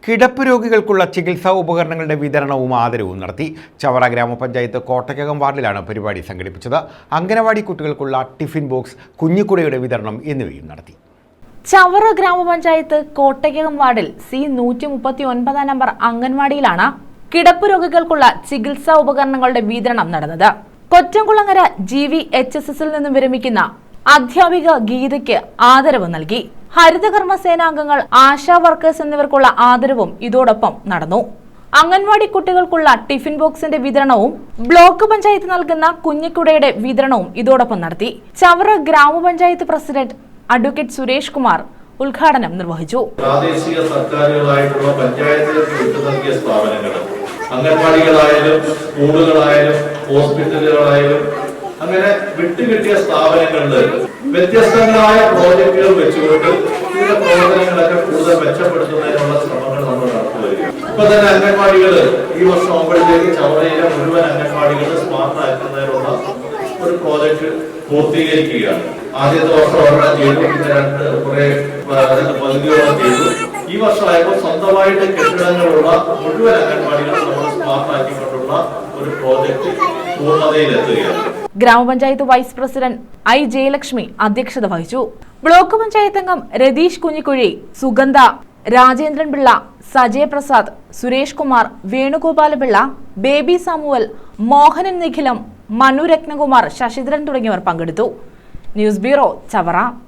കിടപ്പ് രോഗികൾക്കുള്ള ചികിത്സാ ഉപകരണങ്ങളുടെ വിതരണവും ആദരവും നടത്തി. ചവറ ഗ്രാമപഞ്ചായത്ത് കോട്ടയ്ക്കകം വാർഡിലാണ് പരിപാടി സംഘടിപ്പിച്ചത്. അംഗനവാടി കുട്ടികൾക്കുള്ള ടിഫിൻ ബോക്സ്, കുഞ്ഞിക്കുടയുടെ വിതരണം എന്നിവയും നടത്തി. ചവറ ഗ്രാമപഞ്ചായത്ത് കോട്ടയ്ക്കകം വാർഡിൽ C139 നമ്പർ അംഗൻവാടിയിലാണ് കിടപ്പ് രോഗികൾക്കുള്ള ചികിത്സാ ഉപകരണങ്ങളുടെ വിതരണം നടന്നത്. കൊറ്റംകുളങ്ങര GVHSS നിന്നും വിരമിക്കുന്ന അധ്യാപിക ഗീതയ്ക്ക് ആദരവ് നൽകി. ഹരിതകർമ്മ സേനാംഗങ്ങൾ, ആശാ വർക്കേഴ്സ് എന്നിവർക്കുള്ള ആദരവും ഇതോടൊപ്പം നടന്നു. അംഗൻവാടി കുട്ടികൾക്കുള്ള ടിഫിൻ ബോക്സിന്റെ വിതരണവും ബ്ലോക്ക് പഞ്ചായത്ത് നൽകുന്ന കുഞ്ഞിക്കുടയുടെ വിതരണവും ഇതോടൊപ്പം നടത്തി. ചവറ ഗ്രാമപഞ്ചായത്ത് പ്രസിഡന്റ് അഡ്വക്കേറ്റ് സുരേഷ് കുമാർ ഉദ്ഘാടനം നിർവഹിച്ചു. പ്രാദേശിക സർക്കാരുകളായിട്ടുള്ള പഞ്ചായത്തുകൾക്ക് നൽകിയ സ്ഥാപനങ്ങൾ, അംഗൻവാടികളായാലും സ്കൂളുകളായാലും ഹോസ്പിറ്റലുകളായാലും അങ്ങനെ വിട്ടുകിട്ടിയ സ്ഥാപനങ്ങളിൽ വ്യത്യസ്തങ്ങളായ പ്രോജക്റ്റുകൾ വെച്ചുകൊണ്ട് ചില പ്രവർത്തനങ്ങളൊക്കെ കൂടുതൽ മെച്ചപ്പെടുത്തുന്നതിനുള്ള ശ്രമങ്ങൾ നമ്മൾ നടത്തുകയാണ്. ഇപ്പൊ തന്നെ അംഗൻവാടികൾ ഈ വർഷം ആകുമ്പോഴത്തേക്ക് ചവറയിലെ മുഴുവൻ അംഗൻവാടികൾ സ്മാർട്ട് ആക്കുന്നതിനുള്ള ഒരു പ്രോജക്റ്റ് പൂർത്തീകരിക്കുകയാണ്. ആദ്യത്തെ വർഷം ഒരെണ്ണം ചെയ്തു, പിന്നെ കുറെ പദ്ധതികളും ചെയ്തു. ഈ വർഷമായപ്പോൾ സ്വന്തമായിട്ട് കെട്ടിടങ്ങളുള്ള മുഴുവൻ അംഗൻവാടികളും നമ്മൾ സ്മാർട്ട് ആക്കിക്കൊണ്ടുള്ള ഒരു പ്രോജക്റ്റ് പൂർണ്ണതയിലെത്തുകയാണ്. ഗ്രാമപഞ്ചായത്ത് വൈസ് പ്രസിഡന്റ് I ജയലക്ഷ്മി അധ്യക്ഷത വഹിച്ചു. ബ്ലോക്ക് പഞ്ചായത്ത് അംഗം രതീഷ് കുഞ്ഞിക്കുഴി, സുഗന്ധ, രാജേന്ദ്രൻ പിള്ള, സജയ് പ്രസാദ്, സുരേഷ് കുമാർ, വേണുഗോപാലപിള്ള, ബേബി സാമുവൽ, മോഹനൻ നിഖിലം, മനു രത്നകുമാർ, ശശിധരൻ തുടങ്ങിയവർ പങ്കെടുത്തു. News bureau, Chavara.